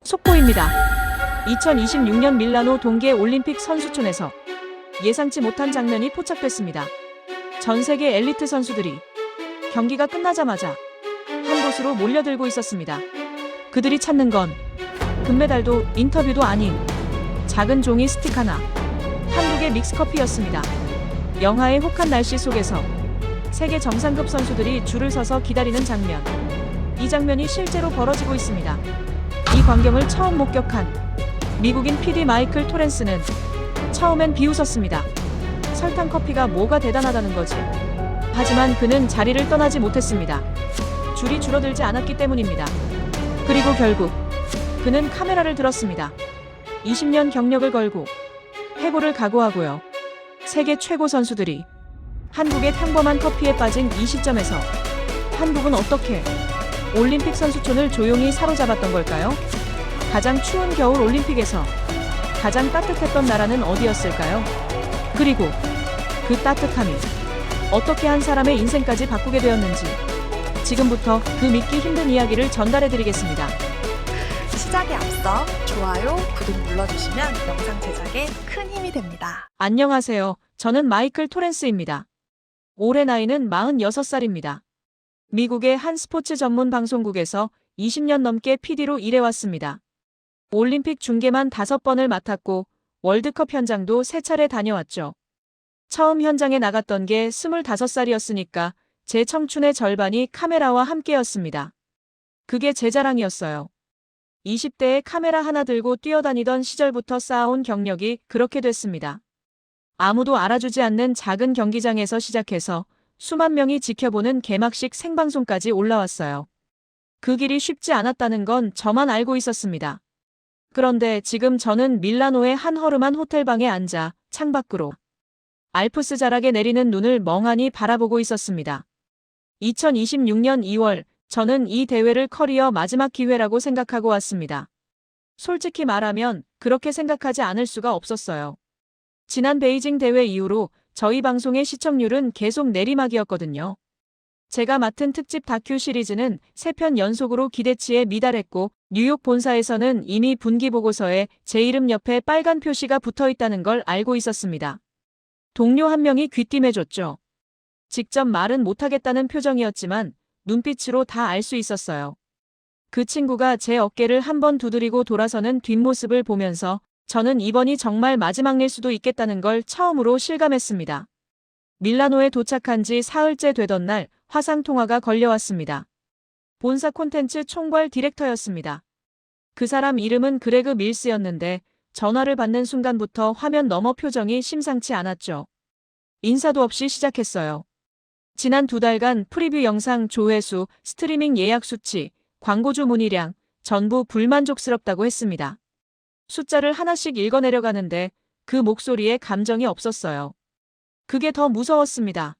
속보입니다. 2026년 밀라노 동계 올림픽 선수촌에서 예상치 못한 장면이 포착됐습니다. 전 세계 엘리트 선수들이 경기가 끝나자마자 한 곳으로 몰려들고 있었습니다. 그들이 찾는 건 금메달도 인터뷰도 아닌 작은 종이 스틱 하나, 한국의 믹스커피였습니다. 영하의 혹한 날씨 속에서 세계 정상급 선수들이 줄을 서서 기다리는 장면. 이 장면이 실제로 벌어지고 있습니다. 이 광경을 처음 목격한 미국인 PD 마이클 토렌스는 처음엔 비웃었습니다. 설탕 커피가 뭐가 대단하다는 거지. 하지만 그는 자리를 떠나지 못했습니다. 줄이 줄어들지 않았기 때문입니다. 그리고 결국 그는 카메라를 들었습니다. 20년 경력을 걸고 해고를 각오하고요. 세계 최고 선수들이 한국의 평범한 커피에 빠진 이 시점에서 한국은 어떻게 올림픽 선수촌을 조용히 사로잡았던 걸까요? 가장 추운 겨울 올림픽에서 가장 따뜻했던 나라는 어디였을까요? 그리고 그 따뜻함이 어떻게 한 사람의 인생까지 바꾸게 되었는지 지금부터 그 믿기 힘든 이야기를 전달해드리겠습니다. 시작에 앞서 좋아요, 구독 눌러주시면 영상 제작에 큰 힘이 됩니다. 안녕하세요. 저는 마이클 토렌스입니다. 올해 나이는 46살입니다. 미국의 한 스포츠 전문 방송국에서 20년 넘게 PD로 일해왔습니다. 올림픽 중계만 5번을 맡았고 월드컵 현장도 3차례 다녀왔죠. 처음 현장에 나갔던 게 25살이었으니까 제 청춘의 절반이 카메라와 함께였습니다. 그게 제 자랑이었어요. 20대에 카메라 하나 들고 뛰어다니던 시절부터 쌓아온 경력이 그렇게 됐습니다. 아무도 알아주지 않는 작은 경기장에서 시작해서 수만 명이 지켜보는 개막식 생방송까지 올라왔어요. 그 길이 쉽지 않았다는 건 저만 알고 있었습니다. 그런데 지금 저는 밀라노의 한 허름한 호텔방에 앉아 창밖으로 알프스 자락에 내리는 눈을 멍하니 바라보고 있었습니다. 2026년 2월 저는 이 대회를 커리어 마지막 기회라고 생각하고 왔습니다. 솔직히 말하면 그렇게 생각하지 않을 수가 없었어요. 지난 베이징 대회 이후로 저희 방송의 시청률은 계속 내리막이었거든요. 제가 맡은 특집 다큐 시리즈는 3편 연속으로 기대치에 미달했고 뉴욕 본사에서는 이미 분기 보고서에 제 이름 옆에 빨간 표시가 붙어 있다는 걸 알고 있었습니다. 동료 한 명이 귀띔해줬죠. 직접 말은 못하겠다는 표정이었지만 눈빛으로 다 알 수 있었어요. 그 친구가 제 어깨를 한번 두드리고 돌아서는 뒷모습을 보면서 저는 이번이 정말 마지막일 수도 있겠다는 걸 처음으로 실감했습니다. 밀라노에 도착한 지 사흘째 되던 날 화상통화가 걸려왔습니다. 본사 콘텐츠 총괄 디렉터였습니다. 그 사람 이름은 그레그 밀스였는데 전화를 받는 순간부터 화면 너머 표정이 심상치 않았죠. 인사도 없이 시작했어요. 지난 2달간 프리뷰 영상 조회수, 스트리밍 예약 수치, 광고주 문의량 전부 불만족스럽다고 했습니다. 숫자를 하나씩 읽어내려가는데 그 목소리에 감정이 없었어요. 그게 더 무서웠습니다.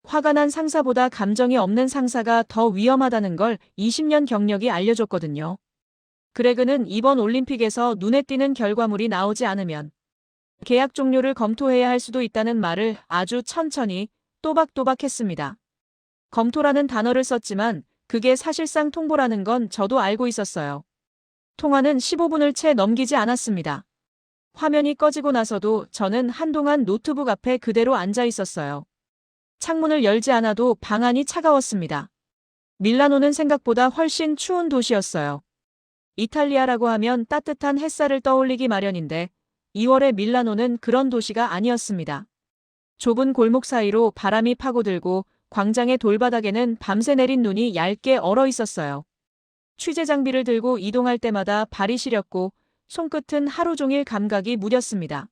화가 난 상사보다 감정이 없는 상사가 더 위험하다는 걸 20년 경력이 알려줬거든요. 그레그는 이번 올림픽에서 눈에 띄는 결과물이 나오지 않으면 계약 종료를 검토해야 할 수도 있다는 말을 아주 천천히 또박또박 했습니다. 검토라는 단어를 썼지만 그게 사실상 통보라는 건 저도 알고 있었어요. 통화는 15분을 채 넘기지 않았습니다. 화면이 꺼지고 나서도 저는 한동안 노트북 앞에 그대로 앉아 있었어요. 창문을 열지 않아도 방 안이 차가웠습니다. 밀라노는 생각보다 훨씬 추운 도시였어요. 이탈리아라고 하면 따뜻한 햇살을 떠올리기 마련인데 2월의 밀라노는 그런 도시가 아니었습니다. 좁은 골목 사이로 바람이 파고들고 광장의 돌바닥에는 밤새 내린 눈이 얇게 얼어 있었어요. 취재 장비를 들고 이동할 때마다 발이 시렸고 손끝은 하루 종일 감각이 무렸습니다.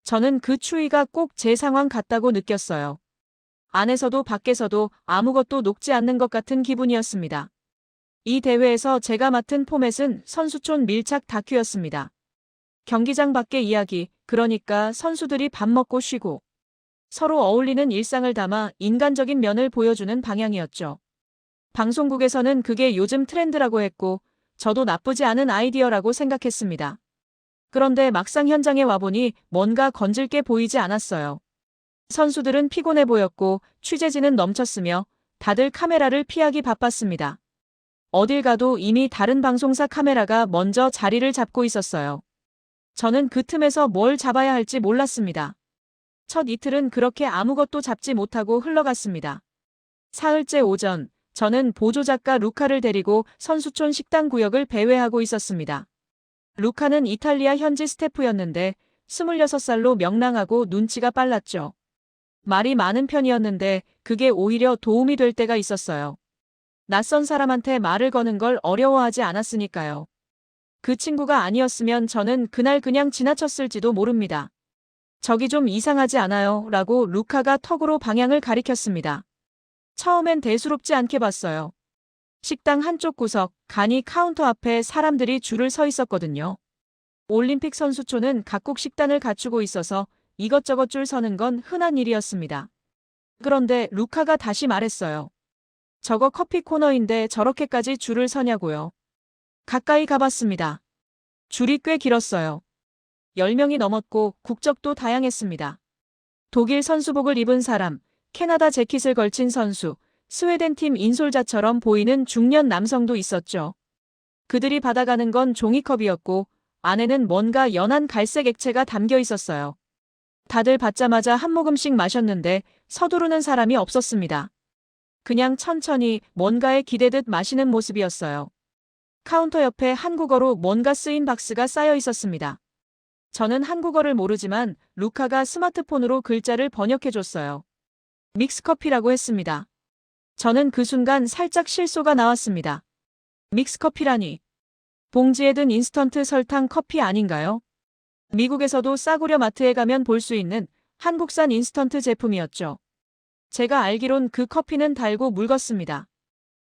저는 그 추위가 꼭 제 상황 같다고 느꼈어요. 안에서도 밖에서도 아무것도 녹지 않는 것 같은 기분이었습니다. 이 대회에서 제가 맡은 포맷은 선수촌 밀착 다큐였습니다. 경기장 밖의 이야기, 그러니까 선수들이 밥 먹고 쉬고 서로 어울리는 일상을 담아 인간적인 면을 보여주는 방향이었죠. 방송국에서는 그게 요즘 트렌드라고 했고 저도 나쁘지 않은 아이디어라고 생각했습니다. 그런데 막상 현장에 와보니 뭔가 건질 게 보이지 않았어요. 선수들은 피곤해 보였고 취재진은 넘쳤으며 다들 카메라를 피하기 바빴습니다. 어딜 가도 이미 다른 방송사 카메라가 먼저 자리를 잡고 있었어요. 저는 그 틈에서 뭘 잡아야 할지 몰랐습니다. 첫 이틀은 그렇게 아무것도 잡지 못하고 흘러갔습니다. 사흘째 오전, 저는 보조작가 루카를 데리고 선수촌 식당 구역을 배회하고 있었습니다. 루카는 이탈리아 현지 스태프였는데 26살로 명랑하고 눈치가 빨랐죠. 말이 많은 편이었는데 그게 오히려 도움이 될 때가 있었어요. 낯선 사람한테 말을 거는 걸 어려워하지 않았으니까요. 그 친구가 아니었으면 저는 그날 그냥 지나쳤을지도 모릅니다. 저기 좀 이상하지 않아요? 라고 루카가 턱으로 방향을 가리켰습니다. 처음엔 대수롭지 않게 봤어요. 식당 한쪽 구석, 간이 카운터 앞에 사람들이 줄을 서 있었거든요. 올림픽 선수촌은 각국 식단을 갖추고 있어서 이것저것 줄 서는 건 흔한 일이었습니다. 그런데 루카가 다시 말했어요. 저거 커피 코너인데 저렇게까지 줄을 서냐고요. 가까이 가봤습니다. 줄이 꽤 길었어요. 10명이 넘었고 국적도 다양했습니다. 독일 선수복을 입은 사람, 캐나다 재킷을 걸친 선수, 스웨덴 팀 인솔자처럼 보이는 중년 남성도 있었죠. 그들이 받아가는 건 종이컵이었고 안에는 뭔가 연한 갈색 액체가 담겨 있었어요. 다들 받자마자 한 모금씩 마셨는데 서두르는 사람이 없었습니다. 그냥 천천히 뭔가에 기대듯 마시는 모습이었어요. 카운터 옆에 한국어로 뭔가 쓰인 박스가 쌓여 있었습니다. 저는 한국어를 모르지만 루카가 스마트폰으로 글자를 번역해줬어요. 믹스커피라고 했습니다. 저는 그 순간 살짝 실소가 나왔습니다. 믹스커피라니. 봉지에 든 인스턴트 설탕 커피 아닌가요? 미국에서도 싸구려 마트에 가면 볼 수 있는 한국산 인스턴트 제품이었죠. 제가 알기론 그 커피는 달고 묽었습니다.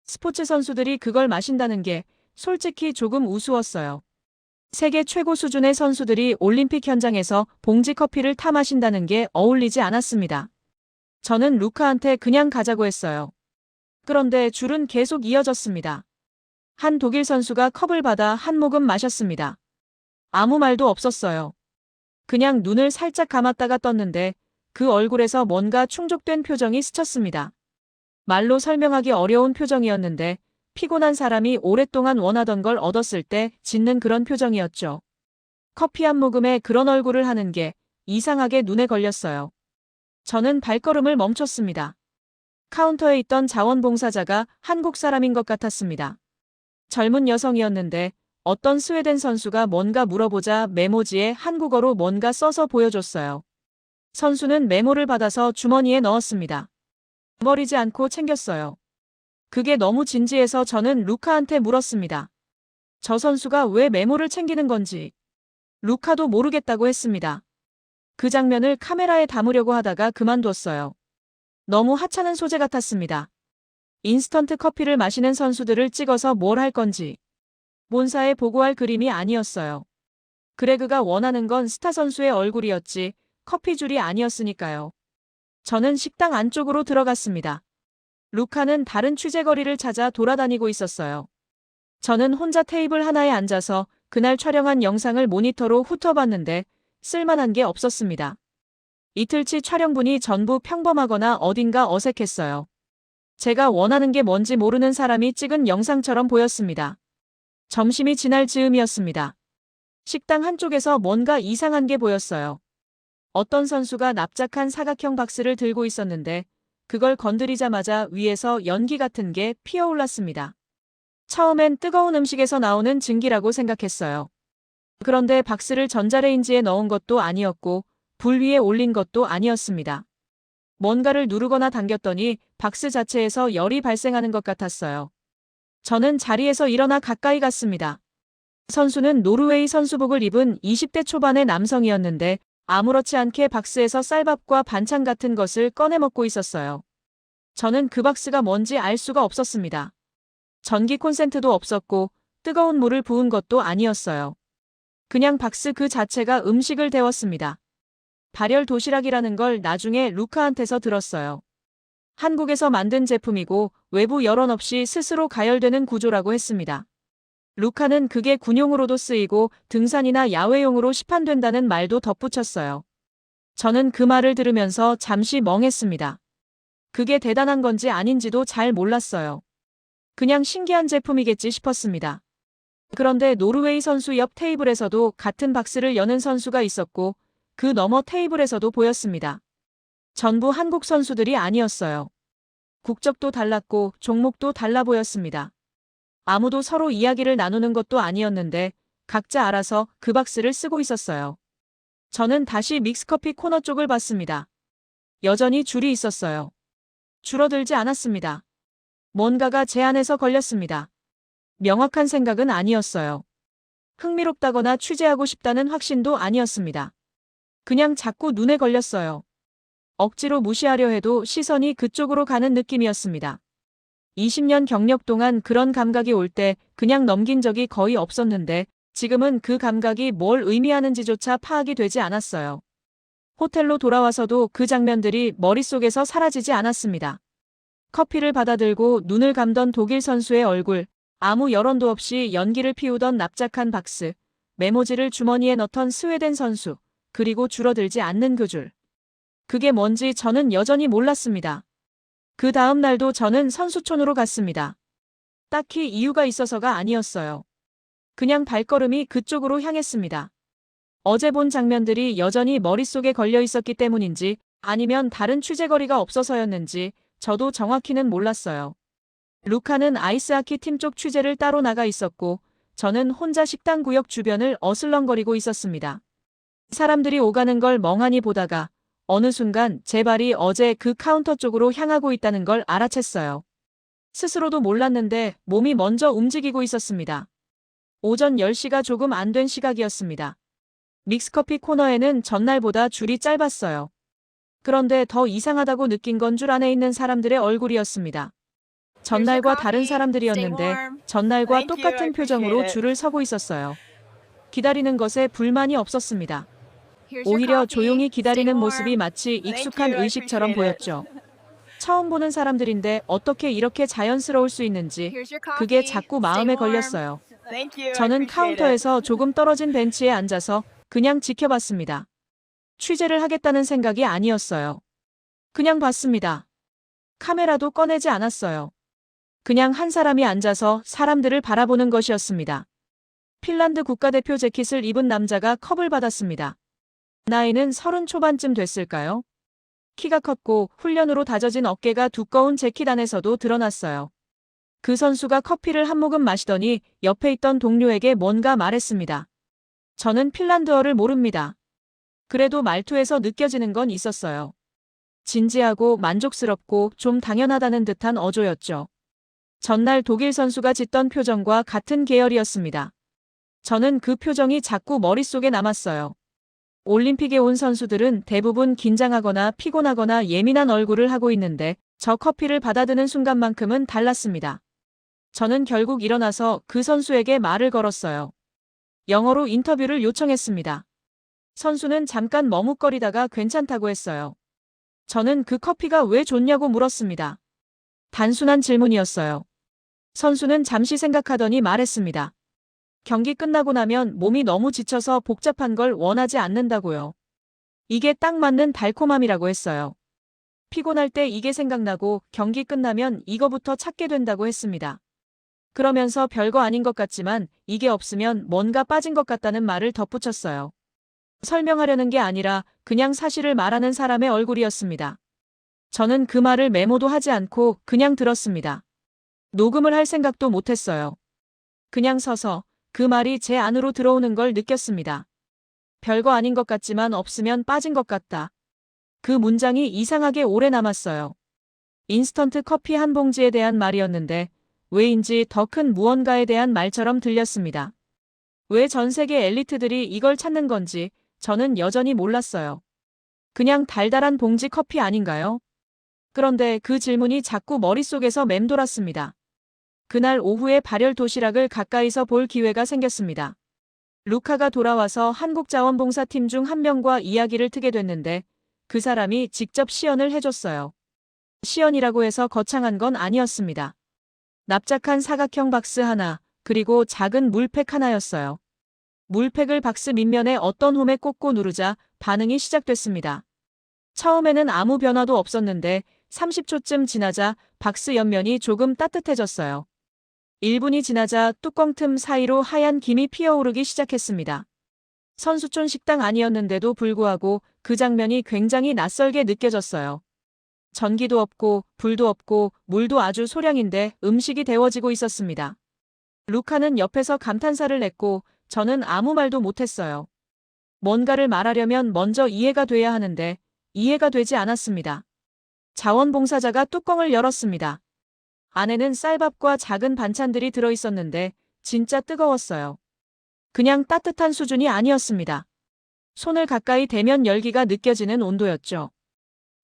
스포츠 선수들이 그걸 마신다는 게 솔직히 조금 우스웠어요. 세계 최고 수준의 선수들이 올림픽 현장에서 봉지 커피를 타 마신다는 게 어울리지 않았습니다. 저는 루카한테 그냥 가자고 했어요. 그런데 줄은 계속 이어졌습니다. 한 독일 선수가 컵을 받아 한 모금 마셨습니다. 아무 말도 없었어요. 그냥 눈을 살짝 감았다가 떴는데 그 얼굴에서 뭔가 충족된 표정이 스쳤습니다. 말로 설명하기 어려운 표정이었는데 피곤한 사람이 오랫동안 원하던 걸 얻었을 때 짓는 그런 표정이었죠. 커피 한 모금에 그런 얼굴을 하는 게 이상하게 눈에 걸렸어요. 저는 발걸음을 멈췄습니다. 카운터에 있던 자원봉사자가 한국 사람인 것 같았습니다. 젊은 여성이었는데 어떤 스웨덴 선수가 뭔가 물어보자 메모지에 한국어로 뭔가 써서 보여줬어요. 선수는 메모를 받아서 주머니에 넣었습니다. 버리지 않고 챙겼어요. 그게 너무 진지해서 저는 루카한테 물었습니다. 저 선수가 왜 메모를 챙기는 건지. 루카도 모르겠다고 했습니다. 그 장면을 카메라에 담으려고 하다가 그만뒀어요. 너무 하찮은 소재 같았습니다. 인스턴트 커피를 마시는 선수들을 찍어서 뭘 할 건지. 본사에 보고할 그림이 아니었어요. 그레그가 원하는 건 스타 선수의 얼굴이었지 커피줄이 아니었으니까요. 저는 식당 안쪽으로 들어갔습니다. 루카는 다른 취재거리를 찾아 돌아다니고 있었어요. 저는 혼자 테이블 하나에 앉아서 그날 촬영한 영상을 모니터로 훑어봤는데 쓸만한 게 없었습니다. 이틀치 촬영분이 전부 평범하거나 어딘가 어색했어요. 제가 원하는 게 뭔지 모르는 사람이 찍은 영상처럼 보였습니다. 점심이 지날 즈음이었습니다. 식당 한쪽에서 뭔가 이상한 게 보였어요. 어떤 선수가 납작한 사각형 박스를 들고 있었는데 그걸 건드리자마자 위에서 연기 같은 게 피어올랐습니다. 처음엔 뜨거운 음식에서 나오는 증기라고 생각했어요. 그런데 박스를 전자레인지에 넣은 것도 아니었고 불 위에 올린 것도 아니었습니다. 뭔가를 누르거나 당겼더니 박스 자체에서 열이 발생하는 것 같았어요. 저는 자리에서 일어나 가까이 갔습니다. 선수는 노르웨이 선수복을 입은 20대 초반의 남성이었는데 아무렇지 않게 박스에서 쌀밥과 반찬 같은 것을 꺼내 먹고 있었어요. 저는 그 박스가 뭔지 알 수가 없었습니다. 전기 콘센트도 없었고 뜨거운 물을 부은 것도 아니었어요. 그냥 박스 그 자체가 음식을 데웠습니다. 발열 도시락이라는 걸 나중에 루카한테서 들었어요. 한국에서 만든 제품이고 외부 열원 없이 스스로 가열되는 구조라고 했습니다. 루카는 그게 군용으로도 쓰이고 등산이나 야외용으로 시판된다는 말도 덧붙였어요. 저는 그 말을 들으면서 잠시 멍했습니다. 그게 대단한 건지 아닌지도 잘 몰랐어요. 그냥 신기한 제품이겠지 싶었습니다. 그런데 노르웨이 선수 옆 테이블에서도 같은 박스를 여는 선수가 있었고 그 너머 테이블에서도 보였습니다. 전부 한국 선수들이 아니었어요. 국적도 달랐고 종목도 달라 보였습니다. 아무도 서로 이야기를 나누는 것도 아니었는데 각자 알아서 그 박스를 쓰고 있었어요. 저는 다시 믹스커피 코너 쪽을 봤습니다. 여전히 줄이 있었어요. 줄어들지 않았습니다. 뭔가가 제 안에서 걸렸습니다. 명확한 생각은 아니었어요. 흥미롭다거나 취재하고 싶다는 확신도 아니었습니다. 그냥 자꾸 눈에 걸렸어요. 억지로 무시하려 해도 시선이 그쪽으로 가는 느낌이었습니다. 20년 경력 동안 그런 감각이 올 때 그냥 넘긴 적이 거의 없었는데 지금은 그 감각이 뭘 의미하는지조차 파악이 되지 않았어요. 호텔로 돌아와서도 그 장면들이 머릿속에서 사라지지 않았습니다. 커피를 받아들고 눈을 감던 독일 선수의 얼굴, 아무 여론도 없이 연기를 피우던 납작한 박스, 메모지를 주머니에 넣던 스웨덴 선수, 그리고 줄어들지 않는 그 줄. 그게 뭔지 저는 여전히 몰랐습니다. 그 다음 날도 저는 선수촌으로 갔습니다. 딱히 이유가 있어서가 아니었어요. 그냥 발걸음이 그쪽으로 향했습니다. 어제 본 장면들이 여전히 머릿속에 걸려 있었기 때문인지 아니면 다른 취재거리가 없어서였는지 저도 정확히는 몰랐어요. 루카는 아이스하키 팀 쪽 취재를 따로 나가 있었고 저는 혼자 식당 구역 주변을 어슬렁거리고 있었습니다. 사람들이 오가는 걸 멍하니 보다가 어느 순간 제 발이 어제 그 카운터 쪽으로 향하고 있다는 걸 알아챘어요. 스스로도 몰랐는데 몸이 먼저 움직이고 있었습니다. 오전 10시가 조금 안 된 시각이었습니다. 믹스커피 코너에는 전날보다 줄이 짧았어요. 그런데 더 이상하다고 느낀 건 줄 안에 있는 사람들의 얼굴이었습니다. 전날과 다른 사람들이었는데 전날과 똑같은 표정으로 줄을 서고 있었어요. 기다리는 것에 불만이 없었습니다. 오히려 조용히 기다리는 모습이 마치 익숙한 의식처럼 보였죠. 처음 보는 사람들인데 어떻게 이렇게 자연스러울 수 있는지 그게 자꾸 마음에 걸렸어요. 저는 카운터에서 조금 떨어진 벤치에 앉아서 그냥 지켜봤습니다. 취재를 하겠다는 생각이 아니었어요. 그냥 봤습니다. 카메라도 꺼내지 않았어요. 그냥 한 사람이 앉아서 사람들을 바라보는 것이었습니다. 핀란드 국가대표 재킷을 입은 남자가 컵을 받았습니다. 나이는 30 초반쯤 됐을까요? 키가 컸고 훈련으로 다져진 어깨가 두꺼운 재킷 안에서도 드러났어요. 그 선수가 커피를 한 모금 마시더니 옆에 있던 동료에게 뭔가 말했습니다. 저는 핀란드어를 모릅니다. 그래도 말투에서 느껴지는 건 있었어요. 진지하고 만족스럽고 좀 당연하다는 듯한 어조였죠. 전날 독일 선수가 짓던 표정과 같은 계열이었습니다. 저는 그 표정이 자꾸 머릿속에 남았어요. 올림픽에 온 선수들은 대부분 긴장하거나 피곤하거나 예민한 얼굴을 하고 있는데 저 커피를 받아드는 순간만큼은 달랐습니다. 저는 결국 일어나서 그 선수에게 말을 걸었어요. 영어로 인터뷰를 요청했습니다. 선수는 잠깐 머뭇거리다가 괜찮다고 했어요. 저는 그 커피가 왜 좋냐고 물었습니다. 단순한 질문이었어요. 선수는 잠시 생각하더니 말했습니다. 경기 끝나고 나면 몸이 너무 지쳐서 복잡한 걸 원하지 않는다고요. 이게 딱 맞는 달콤함이라고 했어요. 피곤할 때 이게 생각나고 경기 끝나면 이거부터 찾게 된다고 했습니다. 그러면서 별거 아닌 것 같지만 이게 없으면 뭔가 빠진 것 같다는 말을 덧붙였어요. 설명하려는 게 아니라 그냥 사실을 말하는 사람의 얼굴이었습니다. 저는 그 말을 메모도 하지 않고 그냥 들었습니다. 녹음을 할 생각도 못했어요. 그냥 서서 그 말이 제 안으로 들어오는 걸 느꼈습니다. 별거 아닌 것 같지만 없으면 빠진 것 같다. 그 문장이 이상하게 오래 남았어요. 인스턴트 커피 한 봉지에 대한 말이었는데 왜인지 더 큰 무언가에 대한 말처럼 들렸습니다. 왜 전 세계 엘리트들이 이걸 찾는 건지 저는 여전히 몰랐어요. 그냥 달달한 봉지 커피 아닌가요? 그런데 그 질문이 자꾸 머릿속에서 맴돌았습니다. 그날 오후에 발열 도시락을 가까이서 볼 기회가 생겼습니다. 루카가 돌아와서 한국자원봉사팀 중 한 명과 이야기를 트게 됐는데 그 사람이 직접 시연을 해줬어요. 시연이라고 해서 거창한 건 아니었습니다. 납작한 사각형 박스 하나, 그리고 작은 물팩 하나였어요. 물팩을 박스 밑면에 어떤 홈에 꽂고 누르자 반응이 시작됐습니다. 처음에는 아무 변화도 없었는데 30초쯤 지나자 박스 옆면이 조금 따뜻해졌어요. 1분이 지나자 뚜껑 틈 사이로 하얀 김이 피어오르기 시작했습니다. 선수촌 식당 아니었는데도 불구하고 그 장면이 굉장히 낯설게 느껴졌어요. 전기도 없고 불도 없고 물도 아주 소량인데 음식이 데워지고 있었습니다. 루카는 옆에서 감탄사를 냈고 저는 아무 말도 못했어요. 뭔가를 말하려면 먼저 이해가 돼야 하는데 이해가 되지 않았습니다. 자원봉사자가 뚜껑을 열었습니다. 안에는 쌀밥과 작은 반찬들이 들어있었는데 진짜 뜨거웠어요. 그냥 따뜻한 수준이 아니었습니다. 손을 가까이 대면 열기가 느껴지는 온도였죠.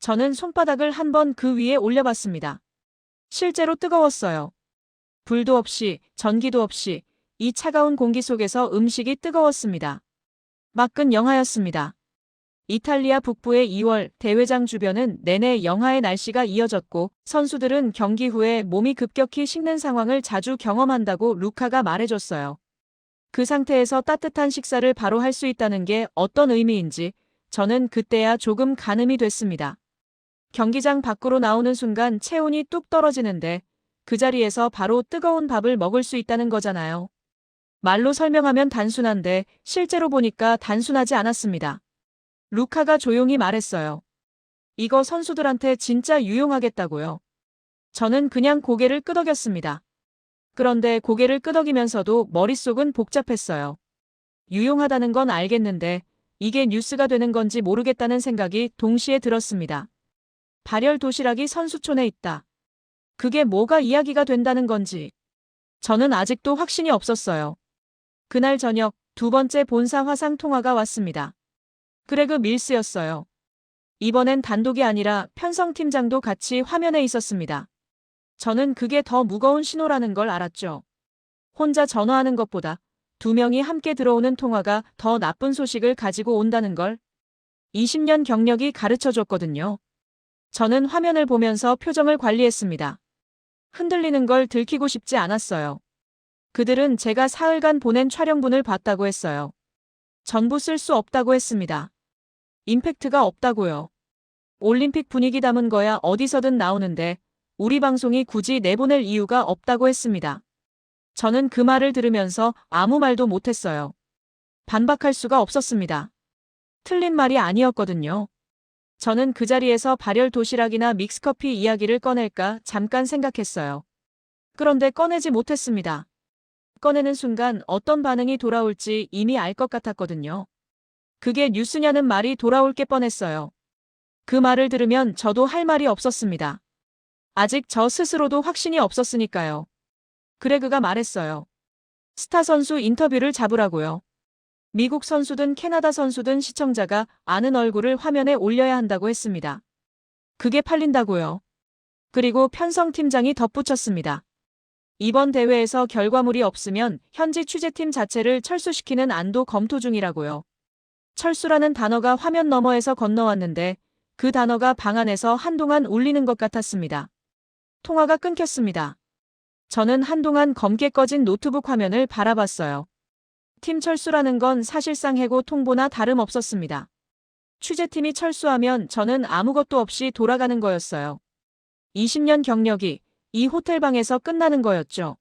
저는 손바닥을 한번 그 위에 올려봤습니다. 실제로 뜨거웠어요. 불도 없이, 전기도 없이 이 차가운 공기 속에서 음식이 뜨거웠습니다. 막근 영하였습니다. 이탈리아 북부의 2월 대회장 주변은 내내 영하의 날씨가 이어졌고 선수들은 경기 후에 몸이 급격히 식는 상황을 자주 경험한다고 루카가 말해줬어요. 그 상태에서 따뜻한 식사를 바로 할 수 있다는 게 어떤 의미인지 저는 그때야 조금 가늠이 됐습니다. 경기장 밖으로 나오는 순간 체온이 뚝 떨어지는데 그 자리에서 바로 뜨거운 밥을 먹을 수 있다는 거잖아요. 말로 설명하면 단순한데 실제로 보니까 단순하지 않았습니다. 루카가 조용히 말했어요. 이거 선수들한테 진짜 유용하겠다고요. 저는 그냥 고개를 끄덕였습니다. 그런데 고개를 끄덕이면서도 머릿속은 복잡했어요. 유용하다는 건 알겠는데 이게 뉴스가 되는 건지 모르겠다는 생각이 동시에 들었습니다. 발열 도시락이 선수촌에 있다. 그게 뭐가 이야기가 된다는 건지. 저는 아직도 확신이 없었어요. 그날 저녁 두 번째 본사 화상 통화가 왔습니다. 그레그 밀스였어요. 이번엔 단독이 아니라 편성팀장도 같이 화면에 있었습니다. 저는 그게 더 무거운 신호라는 걸 알았죠. 혼자 전화하는 것보다 두 명이 함께 들어오는 통화가 더 나쁜 소식을 가지고 온다는 걸 20년 경력이 가르쳐줬거든요. 저는 화면을 보면서 표정을 관리했습니다. 흔들리는 걸 들키고 싶지 않았어요. 그들은 제가 사흘간 보낸 촬영분을 봤다고 했어요. 전부 쓸 수 없다고 했습니다. 임팩트가 없다고요. 올림픽 분위기 담은 거야 어디서든 나오는데 우리 방송이 굳이 내보낼 이유가 없다고 했습니다. 저는 그 말을 들으면서 아무 말도 못했어요. 반박할 수가 없었습니다. 틀린 말이 아니었거든요. 저는 그 자리에서 발열 도시락이나 믹스커피 이야기를 꺼낼까 잠깐 생각했어요. 그런데 꺼내지 못했습니다. 꺼내는 순간 어떤 반응이 돌아올지 이미 알 것 같았거든요. 그게 뉴스냐는 말이 돌아올 게 뻔했어요. 그 말을 들으면 저도 할 말이 없었습니다. 아직 저 스스로도 확신이 없었으니까요. 그레그가 말했어요. 스타 선수 인터뷰를 잡으라고요. 미국 선수든 캐나다 선수든 시청자가 아는 얼굴을 화면에 올려야 한다고 했습니다. 그게 팔린다고요. 그리고 편성팀장이 덧붙였습니다. 이번 대회에서 결과물이 없으면 현지 취재팀 자체를 철수시키는 안도 검토 중이라고요. 철수라는 단어가 화면 너머에서 건너왔는데 그 단어가 방 안에서 한동안 울리는 것 같았습니다. 통화가 끊겼습니다. 저는 한동안 검게 꺼진 노트북 화면을 바라봤어요. 팀 철수라는 건 사실상 해고 통보나 다름없었습니다. 취재팀이 철수하면 저는 아무것도 없이 돌아가는 거였어요. 20년 경력이 이 호텔방에서 끝나는 거였죠.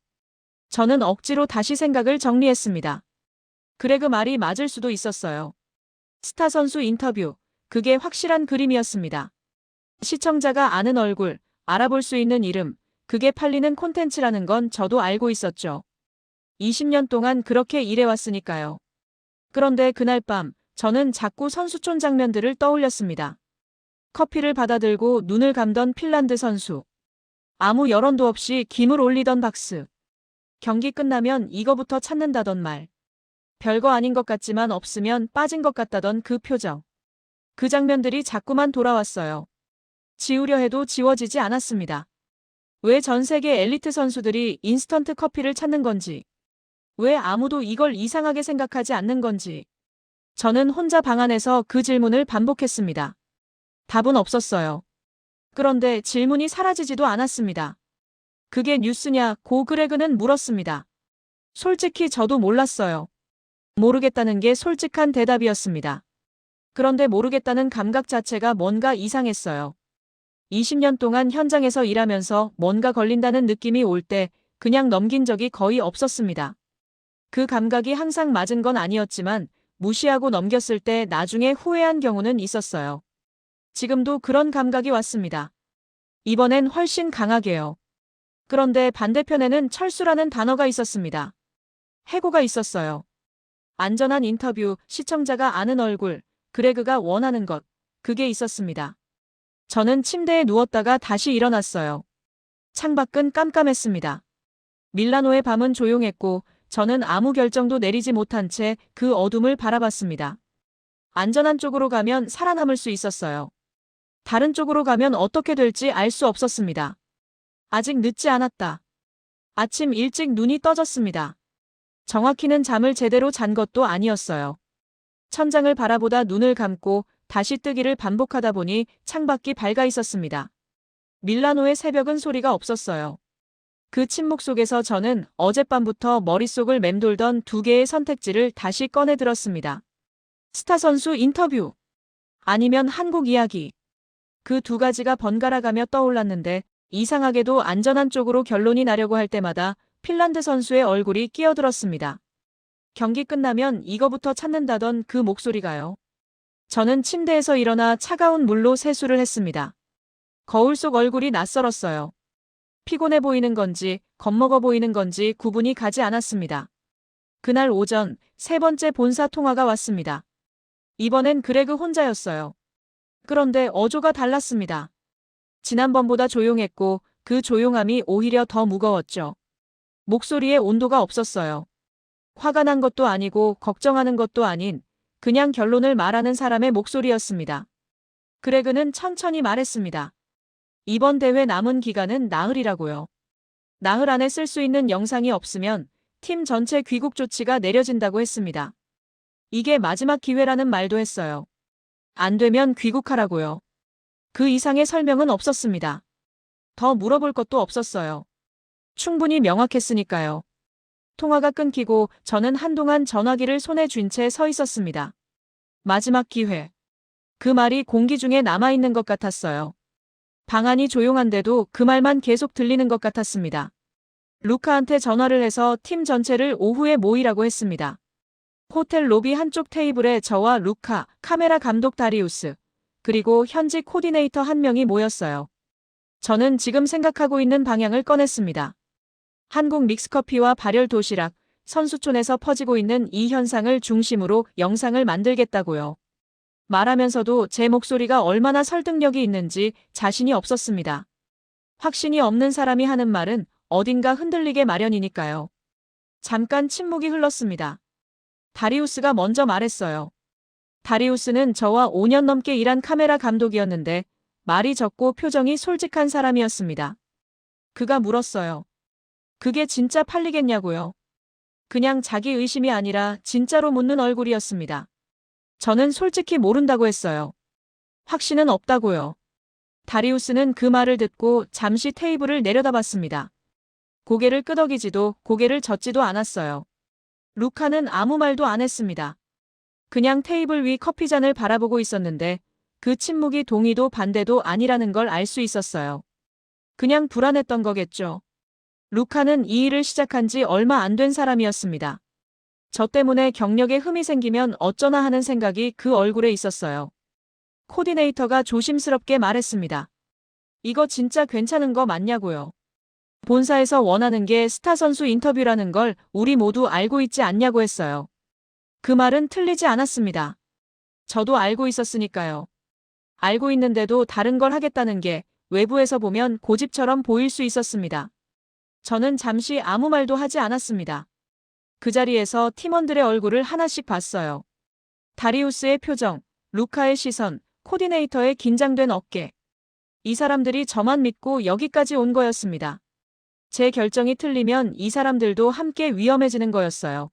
저는 억지로 다시 생각을 정리했습니다. 그레그 말이 맞을 수도 있었어요. 스타 선수 인터뷰, 그게 확실한 그림이었습니다. 시청자가 아는 얼굴, 알아볼 수 있는 이름, 그게 팔리는 콘텐츠라는 건 저도 알고 있었죠. 20년 동안 그렇게 일해왔으니까요. 그런데 그날 밤 저는 자꾸 선수촌 장면들을 떠올렸습니다. 커피를 받아들고 눈을 감던 핀란드 선수. 아무 여론도 없이 김을 올리던 박스. 경기 끝나면 이거부터 찾는다던 말. 별거 아닌 것 같지만 없으면 빠진 것 같다던 그 표정. 그 장면들이 자꾸만 돌아왔어요. 지우려 해도 지워지지 않았습니다. 왜 전 세계 엘리트 선수들이 인스턴트 커피를 찾는 건지. 왜 아무도 이걸 이상하게 생각하지 않는 건지. 저는 혼자 방 안에서 그 질문을 반복했습니다. 답은 없었어요. 그런데 질문이 사라지지도 않았습니다. 그게 뉴스냐? 고 그레그는 물었습니다. 솔직히 저도 몰랐어요. 모르겠다는 게 솔직한 대답이었습니다. 그런데 모르겠다는 감각 자체가 뭔가 이상했어요. 20년 동안 현장에서 일하면서 뭔가 걸린다는 느낌이 올 때 그냥 넘긴 적이 거의 없었습니다. 그 감각이 항상 맞은 건 아니었지만 무시하고 넘겼을 때 나중에 후회한 경우는 있었어요. 지금도 그런 감각이 왔습니다. 이번엔 훨씬 강하게요. 그런데 반대편에는 철수라는 단어가 있었습니다. 해고가 있었어요. 안전한 인터뷰, 시청자가 아는 얼굴, 그레그가 원하는 것, 그게 있었습니다. 저는 침대에 누웠다가 다시 일어났어요. 창밖은 깜깜했습니다. 밀라노의 밤은 조용했고 저는 아무 결정도 내리지 못한 채 그 어둠을 바라봤습니다. 안전한 쪽으로 가면 살아남을 수 있었어요. 다른 쪽으로 가면 어떻게 될지 알 수 없었습니다. 아직 늦지 않았다. 아침 일찍 눈이 떠졌습니다. 정확히는 잠을 제대로 잔 것도 아니었어요. 천장을 바라보다 눈을 감고 다시 뜨기를 반복하다 보니 창밖이 밝아 있었습니다. 밀라노의 새벽은 소리가 없었어요. 그 침묵 속에서 저는 어젯밤부터 머릿속을 맴돌던 두 개의 선택지를 다시 꺼내 들었습니다. 스타 선수 인터뷰. 아니면 한국 이야기. 그 두 가지가 번갈아가며 떠올랐는데 이상하게도 안전한 쪽으로 결론이 나려고 할 때마다 핀란드 선수의 얼굴이 끼어들었습니다. 경기 끝나면 이거부터 찾는다던 그 목소리가요. 저는 침대에서 일어나 차가운 물로 세수를 했습니다. 거울 속 얼굴이 낯설었어요. 피곤해 보이는 건지 겁먹어 보이는 건지 구분이 가지 않았습니다. 그날 오전 세 번째 본사 통화가 왔습니다. 이번엔 그레그 혼자였어요. 그런데 어조가 달랐습니다. 지난번보다 조용했고 그 조용함이 오히려 더 무거웠죠. 목소리에 온도가 없었어요. 화가 난 것도 아니고 걱정하는 것도 아닌 그냥 결론을 말하는 사람의 목소리였습니다. 그레그는 천천히 말했습니다. 이번 대회 남은 기간은 나흘이라고요. 나흘 안에 쓸 수 있는 영상이 없으면 팀 전체 귀국 조치가 내려진다고 했습니다. 이게 마지막 기회라는 말도 했어요. 안 되면 귀국하라고요. 그 이상의 설명은 없었습니다. 더 물어볼 것도 없었어요. 충분히 명확했으니까요. 통화가 끊기고 저는 한동안 전화기를 손에 쥔 채 서 있었습니다. 마지막 기회. 그 말이 공기 중에 남아있는 것 같았어요. 방 안이 조용한데도 그 말만 계속 들리는 것 같았습니다. 루카한테 전화를 해서 팀 전체를 오후에 모이라고 했습니다. 호텔 로비 한쪽 테이블에 저와 루카, 카메라 감독 다리우스, 그리고 현직 코디네이터 한 명이 모였어요. 저는 지금 생각하고 있는 방향을 꺼냈습니다. 한국 믹스커피와 발열 도시락, 선수촌에서 퍼지고 있는 이 현상을 중심으로 영상을 만들겠다고요. 말하면서도 제 목소리가 얼마나 설득력이 있는지 자신이 없었습니다. 확신이 없는 사람이 하는 말은 어딘가 흔들리게 마련이니까요. 잠깐 침묵이 흘렀습니다. 다리우스가 먼저 말했어요. 다리우스는 저와 5년 넘게 일한 카메라 감독이었는데 말이 적고 표정이 솔직한 사람이었습니다. 그가 물었어요. 그게 진짜 팔리겠냐고요. 그냥 자기 의심이 아니라 진짜로 묻는 얼굴이었습니다. 저는 솔직히 모른다고 했어요. 확신은 없다고요. 다리우스는 그 말을 듣고 잠시 테이블을 내려다봤습니다. 고개를 끄덕이지도 고개를 젓지도 않았어요. 루카는 아무 말도 안 했습니다. 그냥 테이블 위 커피잔을 바라보고 있었는데 그 침묵이 동의도 반대도 아니라는 걸 알 수 있었어요. 그냥 불안했던 거겠죠. 루카는 이 일을 시작한 지 얼마 안 된 사람이었습니다. 저 때문에 경력에 흠이 생기면 어쩌나 하는 생각이 그 얼굴에 있었어요. 코디네이터가 조심스럽게 말했습니다. 이거 진짜 괜찮은 거 맞냐고요. 본사에서 원하는 게 스타 선수 인터뷰라는 걸 우리 모두 알고 있지 않냐고 했어요. 그 말은 틀리지 않았습니다. 저도 알고 있었으니까요. 알고 있는데도 다른 걸 하겠다는 게 외부에서 보면 고집처럼 보일 수 있었습니다. 저는 잠시 아무 말도 하지 않았습니다. 그 자리에서 팀원들의 얼굴을 하나씩 봤어요. 다리우스의 표정, 루카의 시선, 코디네이터의 긴장된 어깨. 이 사람들이 저만 믿고 여기까지 온 거였습니다. 제 결정이 틀리면 이 사람들도 함께 위험해지는 거였어요.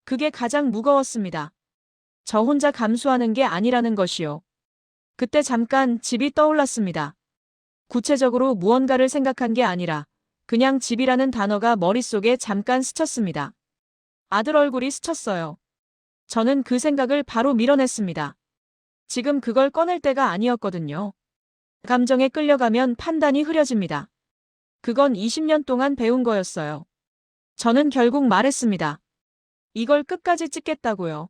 그게 가장 무거웠습니다. 저 혼자 감수하는 게 아니라는 것이요. 그때 잠깐 집이 떠올랐습니다. 구체적으로 무언가를 생각한 게 아니라 그냥 집이라는 단어가 머릿속에 잠깐 스쳤습니다. 아들 얼굴이 스쳤어요. 저는 그 생각을 바로 밀어냈습니다. 지금 그걸 꺼낼 때가 아니었거든요. 감정에 끌려가면 판단이 흐려집니다. 그건 20년 동안 배운 거였어요. 저는 결국 말했습니다. 이걸 끝까지 찍겠다고요.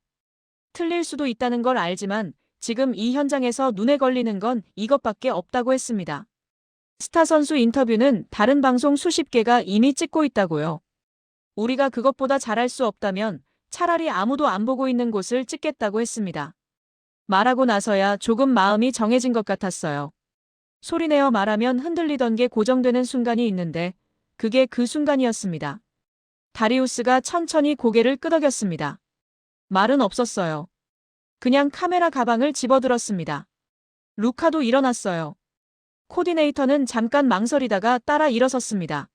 틀릴 수도 있다는 걸 알지만 지금 이 현장에서 눈에 걸리는 건 이것밖에 없다고 했습니다. 스타 선수 인터뷰는 다른 방송 수십 개가 이미 찍고 있다고요. 우리가 그것보다 잘할 수 없다면 차라리 아무도 안 보고 있는 곳을 찍겠다고 했습니다. 말하고 나서야 조금 마음이 정해진 것 같았어요. 소리내어 말하면 흔들리던 게 고정되는 순간이 있는데 그게 그 순간이었습니다. 다리우스가 천천히 고개를 끄덕였습니다. 말은 없었어요. 그냥 카메라 가방을 집어들었습니다. 루카도 일어났어요. 코디네이터는 잠깐 망설이다가 따라 일어섰습니다.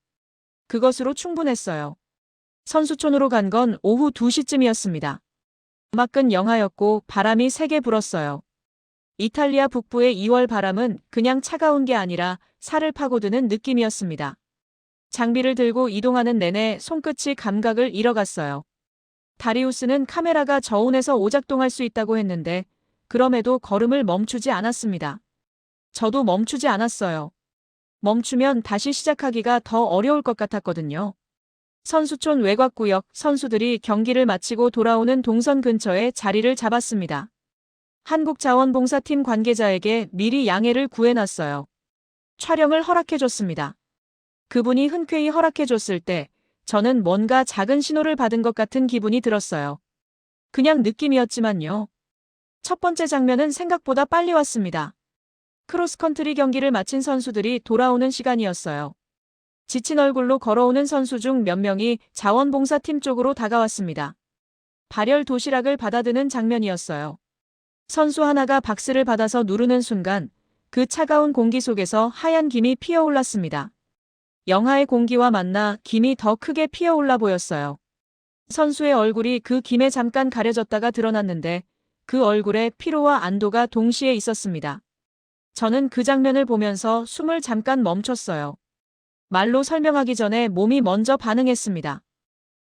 그것으로 충분했어요. 선수촌으로 간 건 오후 2시쯤이었습니다. 음악은 영하였고 바람이 세게 불었어요. 이탈리아 북부의 2월 바람은 그냥 차가운 게 아니라 살을 파고드는 느낌이었습니다. 장비를 들고 이동하는 내내 손끝이 감각을 잃어갔어요. 다리우스는 카메라가 저온에서 오작동할 수 있다고 했는데 그럼에도 걸음을 멈추지 않았습니다. 저도 멈추지 않았어요. 멈추면 다시 시작하기가 더 어려울 것 같았거든요. 선수촌 외곽구역 선수들이 경기를 마치고 돌아오는 동선 근처에 자리를 잡았습니다. 한국자원봉사팀 관계자에게 미리 양해를 구해놨어요. 촬영을 허락해줬습니다. 그분이 흔쾌히 허락해줬을 때 저는 뭔가 작은 신호를 받은 것 같은 기분이 들었어요. 그냥 느낌이었지만요. 첫 번째 장면은 생각보다 빨리 왔습니다. 크로스컨트리 경기를 마친 선수들이 돌아오는 시간이었어요. 지친 얼굴로 걸어오는 선수 중 몇 명이 자원봉사팀 쪽으로 다가왔습니다. 발열 도시락을 받아드는 장면이었어요. 선수 하나가 박스를 받아서 누르는 순간 그 차가운 공기 속에서 하얀 김이 피어올랐습니다. 영하의 공기와 만나 김이 더 크게 피어올라 보였어요. 선수의 얼굴이 그 김에 잠깐 가려졌다가 드러났는데 그 얼굴에 피로와 안도가 동시에 있었습니다. 저는 그 장면을 보면서 숨을 잠깐 멈췄어요. 말로 설명하기 전에 몸이 먼저 반응했습니다.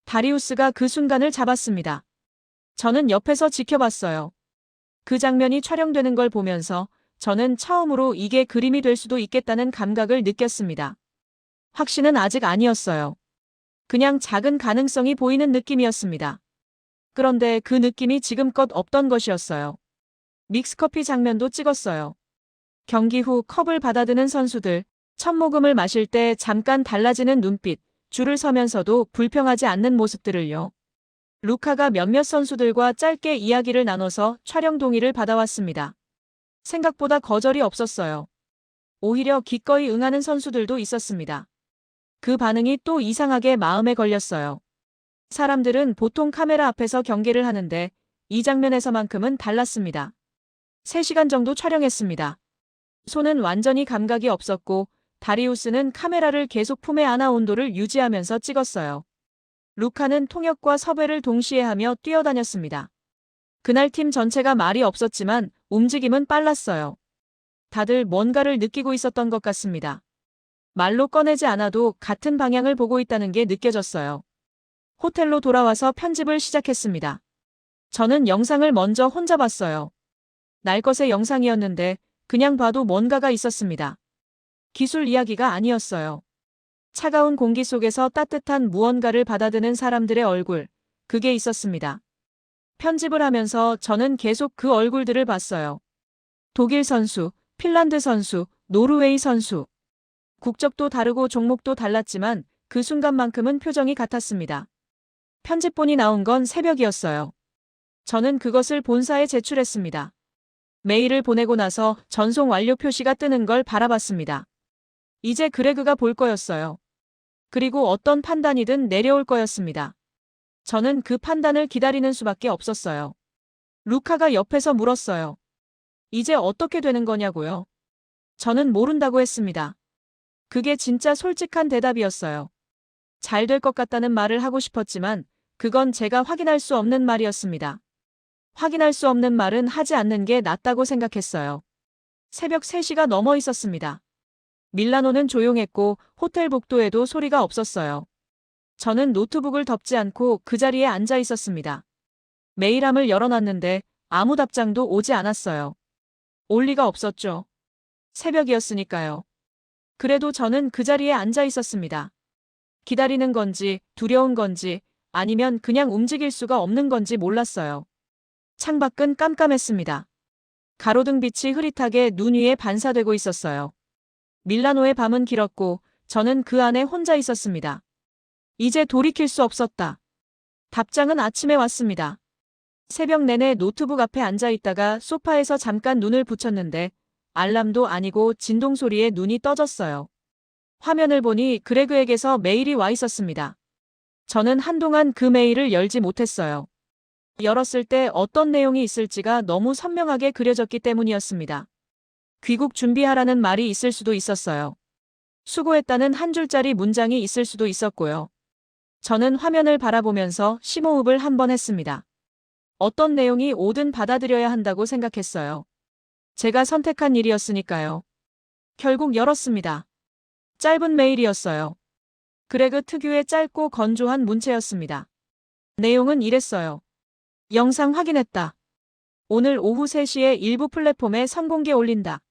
다리우스가 그 순간을 잡았습니다. 저는 옆에서 지켜봤어요. 그 장면이 촬영되는 걸 보면서 저는 처음으로 이게 그림이 될 수도 있겠다는 감각을 느꼈습니다. 확신은 아직 아니었어요. 그냥 작은 가능성이 보이는 느낌이었습니다. 그런데 그 느낌이 지금껏 없던 것이었어요. 믹스커피 장면도 찍었어요. 경기 후 컵을 받아드는 선수들, 첫 모금을 마실 때 잠깐 달라지는 눈빛, 줄을 서면서도 불평하지 않는 모습들을요. 루카가 몇몇 선수들과 짧게 이야기를 나눠서 촬영 동의를 받아왔습니다. 생각보다 거절이 없었어요. 오히려 기꺼이 응하는 선수들도 있었습니다. 그 반응이 또 이상하게 마음에 걸렸어요. 사람들은 보통 카메라 앞에서 경기를 하는데 이 장면에서만큼은 달랐습니다. 3시간 정도 촬영했습니다. 손은 완전히 감각이 없었고 다리우스는 카메라를 계속 품에 안아 온도를 유지하면서 찍었어요. 루카는 통역과 섭외를 동시에 하며 뛰어다녔습니다. 그날 팀 전체가 말이 없었지만 움직임은 빨랐어요. 다들 뭔가를 느끼고 있었던 것 같습니다. 말로 꺼내지 않아도 같은 방향을 보고 있다는 게 느껴졌어요. 호텔로 돌아와서 편집을 시작했습니다. 저는 영상을 먼저 혼자 봤어요. 날 것의 영상이었는데 그냥 봐도 뭔가가 있었습니다. 기술 이야기가 아니었어요. 차가운 공기 속에서 따뜻한 무언가를 받아드는 사람들의 얼굴, 그게 있었습니다. 편집을 하면서 저는 계속 그 얼굴들을 봤어요. 독일 선수, 핀란드 선수, 노르웨이 선수. 국적도 다르고 종목도 달랐지만 그 순간만큼은 표정이 같았습니다. 편집본이 나온 건 새벽이었어요. 저는 그것을 본사에 제출했습니다. 메일을 보내고 나서 전송 완료 표시가 뜨는 걸 바라봤습니다. 이제 그레그가 볼 거였어요. 그리고 어떤 판단이든 내려올 거였습니다. 저는 그 판단을 기다리는 수밖에 없었어요. 루카가 옆에서 물었어요. 이제 어떻게 되는 거냐고요? 저는 모른다고 했습니다. 그게 진짜 솔직한 대답이었어요. 잘 될 것 같다는 말을 하고 싶었지만 그건 제가 확인할 수 없는 말이었습니다. 확인할 수 없는 말은 하지 않는 게 낫다고 생각했어요. 새벽 3시가 넘어 있었습니다. 밀라노는 조용했고 호텔 복도에도 소리가 없었어요. 저는 노트북을 덮지 않고 그 자리에 앉아 있었습니다. 메일함을 열어놨는데 아무 답장도 오지 않았어요. 올 리가 없었죠. 새벽이었으니까요. 그래도 저는 그 자리에 앉아 있었습니다. 기다리는 건지, 두려운 건지, 아니면 그냥 움직일 수가 없는 건지 몰랐어요. 창밖은 깜깜했습니다. 가로등 빛이 흐릿하게 눈 위에 반사되고 있었어요. 밀라노의 밤은 길었고 저는 그 안에 혼자 있었습니다. 이제 돌이킬 수 없었다. 답장은 아침에 왔습니다. 새벽 내내 노트북 앞에 앉아 있다가 소파에서 잠깐 눈을 붙였는데 알람도 아니고 진동 소리에 눈이 떠졌어요. 화면을 보니 그레그에게서 메일이 와 있었습니다. 저는 한동안 그 메일을 열지 못했어요. 열었을 때 어떤 내용이 있을지가 너무 선명하게 그려졌기 때문이었습니다. 귀국 준비하라는 말이 있을 수도 있었어요. 수고했다는 한 줄짜리 문장이 있을 수도 있었고요. 저는 화면을 바라보면서 심호흡을 한 번 했습니다. 어떤 내용이 오든 받아들여야 한다고 생각했어요. 제가 선택한 일이었으니까요. 결국 열었습니다. 짧은 메일이었어요. 그레그 특유의 짧고 건조한 문체였습니다. 내용은 이랬어요. 영상 확인했다. 오늘 오후 3시에 일부 플랫폼에 선공개 올린다.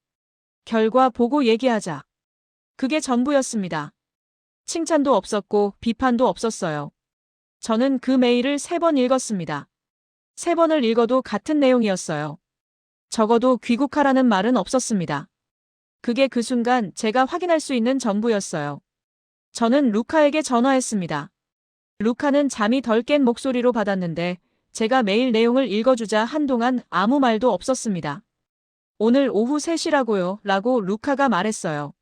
결과 보고 얘기하자. 그게 전부였습니다. 칭찬도 없었고 비판도 없었어요. 저는 그 메일을 3번 읽었습니다. 3번을 읽어도 같은 내용이었어요. 적어도 귀국하라는 말은 없었습니다. 그게 그 순간 제가 확인할 수 있는 전부였어요. 저는 루카에게 전화했습니다. 루카는 잠이 덜 깬 목소리로 받았는데 제가 메일 내용을 읽어주자 한동안 아무 말도 없었습니다. 오늘 오후 3시라고요, 라고 루카가 말했어요.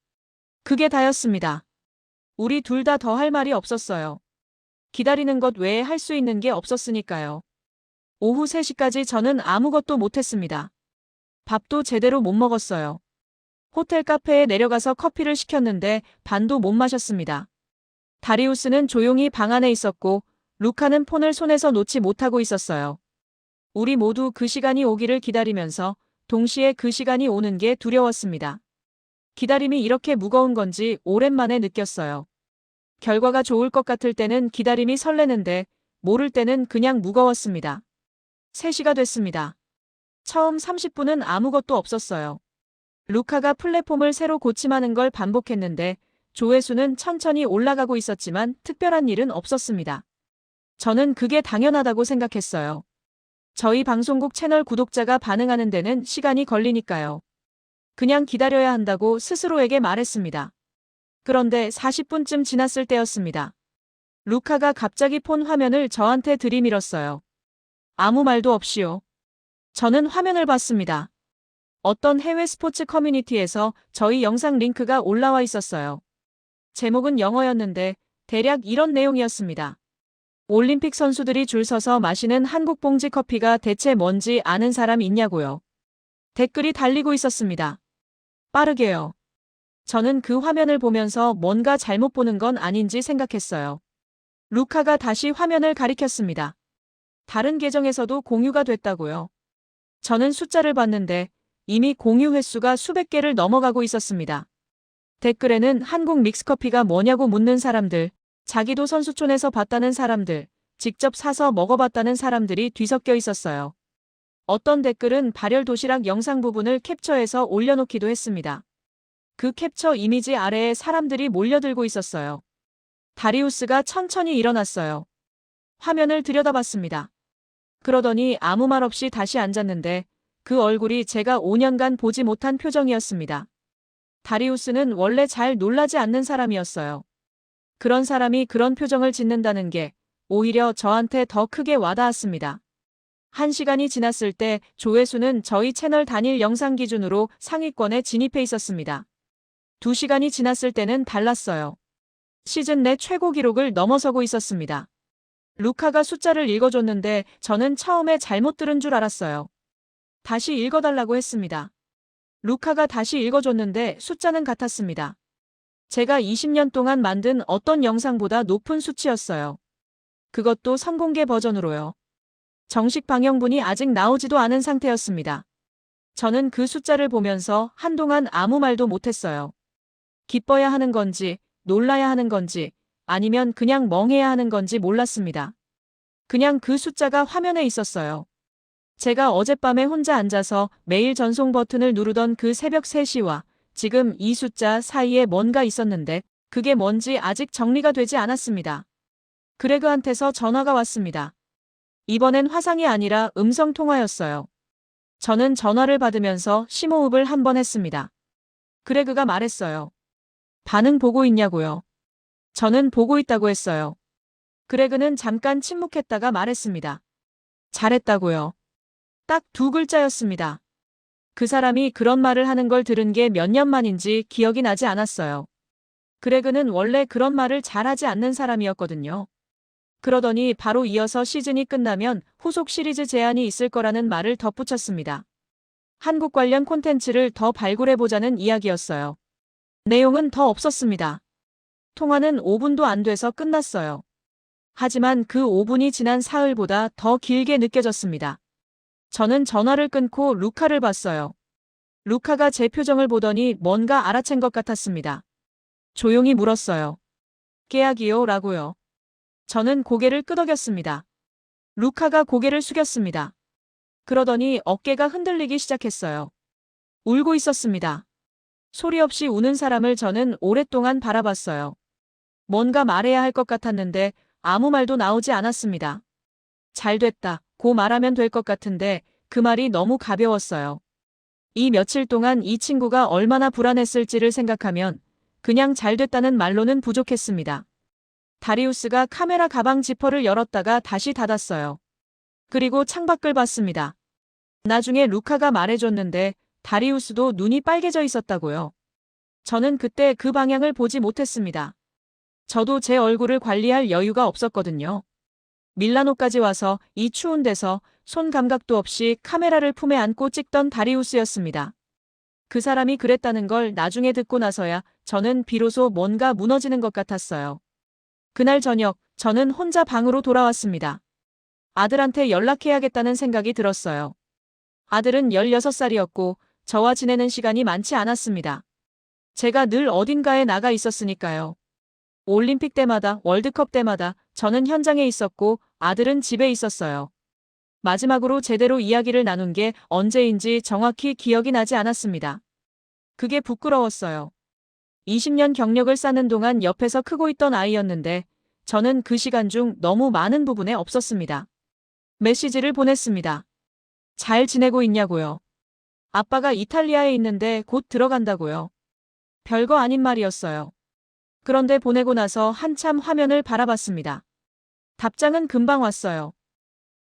그게 다였습니다. 우리 둘 다 더 할 말이 없었어요. 기다리는 것 외에 할 수 있는 게 없었으니까요. 오후 3시까지 저는 아무것도 못했습니다. 밥도 제대로 못 먹었어요. 호텔 카페에 내려가서 커피를 시켰는데 반도 못 마셨습니다. 다리우스는 조용히 방 안에 있었고 루카는 폰을 손에서 놓지 못하고 있었어요. 우리 모두 그 시간이 오기를 기다리면서 동시에 그 시간이 오는 게 두려웠습니다. 기다림이 이렇게 무거운 건지 오랜만에 느꼈어요. 결과가 좋을 것 같을 때는 기다림이 설레는데 모를 때는 그냥 무거웠습니다. 3시가 됐습니다. 처음 30분은 아무것도 없었어요. 루카가 플랫폼을 새로 고침하는 걸 반복했는데 조회수는 천천히 올라가고 있었지만 특별한 일은 없었습니다. 저는 그게 당연하다고 생각했어요. 저희 방송국 채널 구독자가 반응하는 데는 시간이 걸리니까요. 그냥 기다려야 한다고 스스로에게 말했습니다. 그런데 40분쯤 지났을 때였습니다. 루카가 갑자기 폰 화면을 저한테 들이밀었어요. 아무 말도 없이요. 저는 화면을 봤습니다. 어떤 해외 스포츠 커뮤니티에서 저희 영상 링크가 올라와 있었어요. 제목은 영어였는데 대략 이런 내용이었습니다. 올림픽 선수들이 줄 서서 마시는 한국 봉지 커피가 대체 뭔지 아는 사람 있냐고요. 댓글이 달리고 있었습니다. 빠르게요. 저는 그 화면을 보면서 뭔가 잘못 보는 건 아닌지 생각했어요. 루카가 다시 화면을 가리켰습니다. 다른 계정에서도 공유가 됐다고요. 저는 숫자를 봤는데 이미 공유 횟수가 수백 개를 넘어가고 있었습니다. 댓글에는 한국 믹스커피가 뭐냐고 묻는 사람들, 자기도 선수촌에서 봤다는 사람들, 직접 사서 먹어봤다는 사람들이 뒤섞여 있었어요. 어떤 댓글은 발열 도시락 영상 부분을 캡처해서 올려놓기도 했습니다. 그 캡처 이미지 아래에 사람들이 몰려들고 있었어요. 다리우스가 천천히 일어났어요. 화면을 들여다봤습니다. 그러더니 아무 말 없이 다시 앉았는데 그 얼굴이 제가 5년간 보지 못한 표정이었습니다. 다리우스는 원래 잘 놀라지 않는 사람이었어요. 그런 사람이 그런 표정을 짓는다는 게 오히려 저한테 더 크게 와닿았습니다. 1시간이 지났을 때 조회수는 저희 채널 단일 영상 기준으로 상위권에 진입해 있었습니다. 2시간이 지났을 때는 달랐어요. 시즌 내 최고 기록을 넘어서고 있었습니다. 루카가 숫자를 읽어줬는데 저는 처음에 잘못 들은 줄 알았어요. 다시 읽어달라고 했습니다. 루카가 다시 읽어줬는데 숫자는 같았습니다. 제가 20년 동안 만든 어떤 영상보다 높은 수치였어요. 그것도 선공개 버전으로요. 정식 방영분이 아직 나오지도 않은 상태였습니다. 저는 그 숫자를 보면서 한동안 아무 말도 못했어요. 기뻐야 하는 건지, 놀라야 하는 건지, 아니면 그냥 멍해야 하는 건지 몰랐습니다. 그냥 그 숫자가 화면에 있었어요. 제가 어젯밤에 혼자 앉아서 메일 전송 버튼을 누르던 그 새벽 3시와 지금 이 숫자 사이에 뭔가 있었는데 그게 뭔지 아직 정리가 되지 않았습니다. 그레그한테서 전화가 왔습니다. 이번엔 화상이 아니라 음성 통화였어요. 저는 전화를 받으면서 심호흡을 한 번 했습니다. 그레그가 말했어요. 반응 보고 있냐고요. 저는 보고 있다고 했어요. 그레그는 잠깐 침묵했다가 말했습니다. 잘했다고요. 딱 두 글자였습니다. 그 사람이 그런 말을 하는 걸 들은 게 몇 년 만인지 기억이 나지 않았어요. 그레그는 원래 그런 말을 잘하지 않는 사람이었거든요. 그러더니 바로 이어서 시즌이 끝나면 후속 시리즈 제안이 있을 거라는 말을 덧붙였습니다. 한국 관련 콘텐츠를 더 발굴해보자는 이야기였어요. 내용은 더 없었습니다. 통화는 5분도 안 돼서 끝났어요. 하지만 그 5분이 지난 사흘보다 더 길게 느껴졌습니다. 저는 전화를 끊고 루카를 봤어요. 루카가 제 표정을 보더니 뭔가 알아챈 것 같았습니다. 조용히 물었어요. 깨약이요? 라고요. 저는 고개를 끄덕였습니다. 루카가 고개를 숙였습니다. 그러더니 어깨가 흔들리기 시작했어요. 울고 있었습니다. 소리 없이 우는 사람을 저는 오랫동안 바라봤어요. 뭔가 말해야 할 것 같았는데 아무 말도 나오지 않았습니다. 잘 됐다, 고 말하면 될 것 같은데 그 말이 너무 가벼웠어요. 이 며칠 동안 이 친구가 얼마나 불안했을지를 생각하면 그냥 잘 됐다는 말로는 부족했습니다. 다리우스가 카메라 가방 지퍼를 열었다가 다시 닫았어요. 그리고 창밖을 봤습니다. 나중에 루카가 말해줬는데 다리우스도 눈이 빨개져 있었다고요. 저는 그때 그 방향을 보지 못했습니다. 저도 제 얼굴을 관리할 여유가 없었거든요. 밀라노까지 와서 이 추운 데서 손 감각도 없이 카메라를 품에 안고 찍던 다리우스였습니다. 그 사람이 그랬다는 걸 나중에 듣고 나서야 저는 비로소 뭔가 무너지는 것 같았어요. 그날 저녁, 저는 혼자 방으로 돌아왔습니다. 아들한테 연락해야겠다는 생각이 들었어요. 아들은 16살이었고 저와 지내는 시간이 많지 않았습니다. 제가 늘 어딘가에 나가 있었으니까요. 올림픽 때마다, 월드컵 때마다 저는 현장에 있었고 아들은 집에 있었어요. 마지막으로 제대로 이야기를 나눈 게 언제인지 정확히 기억이 나지 않았습니다. 그게 부끄러웠어요. 20년 경력을 쌓는 동안 옆에서 크고 있던 아이였는데 저는 그 시간 중 너무 많은 부분에 없었습니다. 메시지를 보냈습니다. 잘 지내고 있냐고요. 아빠가 이탈리아에 있는데 곧 들어간다고요. 별거 아닌 말이었어요. 그런데 보내고 나서 한참 화면을 바라봤습니다. 답장은 금방 왔어요.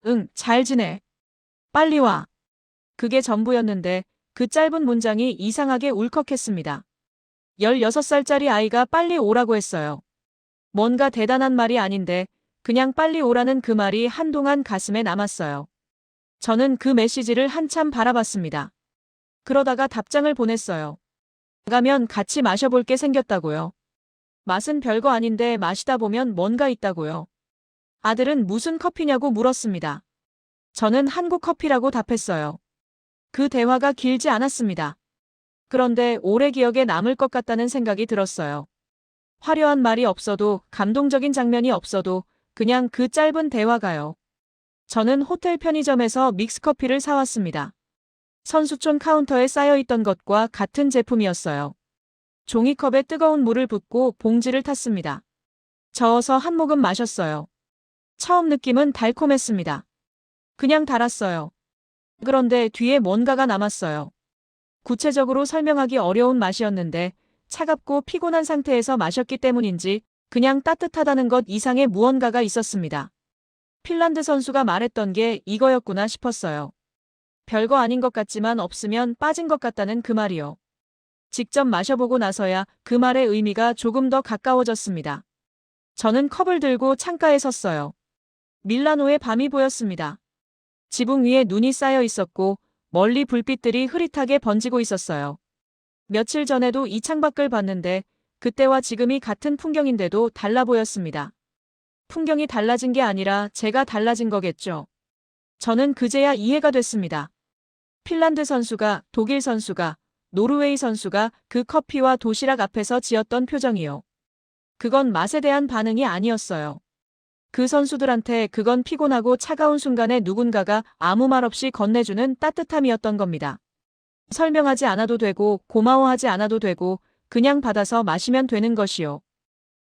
응, 잘 지내. 빨리 와. 그게 전부였는데 그 짧은 문장이 이상하게 울컥했습니다. 16살짜리 아이가 빨리 오라고 했어요. 뭔가 대단한 말이 아닌데 그냥 빨리 오라는 그 말이 한동안 가슴에 남았어요. 저는 그 메시지를 한참 바라봤습니다. 그러다가 답장을 보냈어요. 가면 같이 마셔볼 게 생겼다고요. 맛은 별거 아닌데 마시다 보면 뭔가 있다고요. 아들은 무슨 커피냐고 물었습니다. 저는 한국 커피라고 답했어요. 그 대화가 길지 않았습니다. 그런데 오래 기억에 남을 것 같다는 생각이 들었어요. 화려한 말이 없어도, 감동적인 장면이 없어도 그냥 그 짧은 대화가요. 저는 호텔 편의점에서 믹스커피를 사왔습니다. 선수촌 카운터에 쌓여있던 것과 같은 제품이었어요. 종이컵에 뜨거운 물을 붓고 봉지를 탔습니다. 저어서 한 모금 마셨어요. 처음 느낌은 달콤했습니다. 그냥 달았어요. 그런데 뒤에 뭔가가 남았어요. 구체적으로 설명하기 어려운 맛이었는데 차갑고 피곤한 상태에서 마셨기 때문인지 그냥 따뜻하다는 것 이상의 무언가가 있었습니다. 핀란드 선수가 말했던 게 이거였구나 싶었어요. 별거 아닌 것 같지만 없으면 빠진 것 같다는 그 말이요. 직접 마셔보고 나서야 그 말의 의미가 조금 더 가까워졌습니다. 저는 컵을 들고 창가에 섰어요. 밀라노의 밤이 보였습니다. 지붕 위에 눈이 쌓여 있었고 멀리 불빛들이 흐릿하게 번지고 있었어요. 며칠 전에도 이 창밖을 봤는데 그때와 지금이 같은 풍경인데도 달라 보였습니다. 풍경이 달라진 게 아니라 제가 달라진 거겠죠. 저는 그제야 이해가 됐습니다. 핀란드 선수가, 독일 선수가, 노르웨이 선수가 그 커피와 도시락 앞에서 지었던 표정이요. 그건 맛에 대한 반응이 아니었어요. 그 선수들한테 그건 피곤하고 차가운 순간에 누군가가 아무 말 없이 건네주는 따뜻함이었던 겁니다. 설명하지 않아도 되고 고마워하지 않아도 되고 그냥 받아서 마시면 되는 것이요.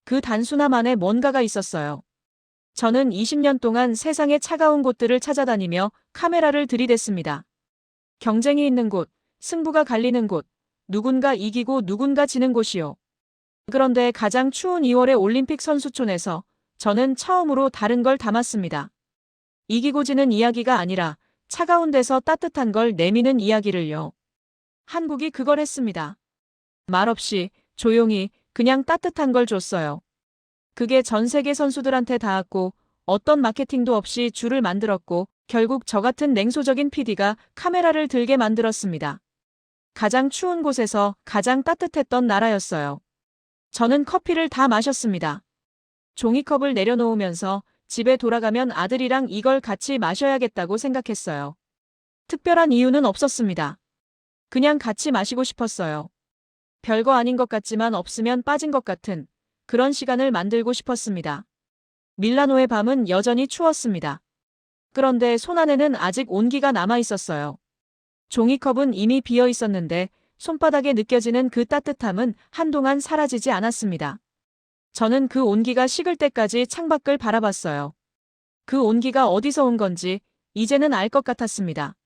그 단순함 안에 뭔가가 있었어요. 저는 20년 동안 세상의 차가운 곳들을 찾아다니며 카메라를 들이댔습니다. 경쟁이 있는 곳, 승부가 갈리는 곳, 누군가 이기고 누군가 지는 곳이요. 그런데 가장 추운 2월의 올림픽 선수촌에서 저는 처음으로 다른 걸 담았습니다. 이기고 지는 이야기가 아니라 차가운 데서 따뜻한 걸 내미는 이야기를요. 한국이 그걸 했습니다. 말없이 조용히 그냥 따뜻한 걸 줬어요. 그게 전 세계 선수들한테 닿았고 어떤 마케팅도 없이 줄을 만들었고 결국 저 같은 냉소적인 PD가 카메라를 들게 만들었습니다. 가장 추운 곳에서 가장 따뜻했던 나라였어요. 저는 커피를 다 마셨습니다. 종이컵을 내려놓으면서 집에 돌아가면 아들이랑 이걸 같이 마셔야겠다고 생각했어요. 특별한 이유는 없었습니다. 그냥 같이 마시고 싶었어요. 별거 아닌 것 같지만 없으면 빠진 것 같은 그런 시간을 만들고 싶었습니다. 밀라노의 밤은 여전히 추웠습니다. 그런데 손 안에는 아직 온기가 남아 있었어요. 종이컵은 이미 비어 있었는데 손바닥에 느껴지는 그 따뜻함은 한동안 사라지지 않았습니다. 저는 그 온기가 식을 때까지 창밖을 바라봤어요. 그 온기가 어디서 온 건지 이제는 알 것 같았습니다.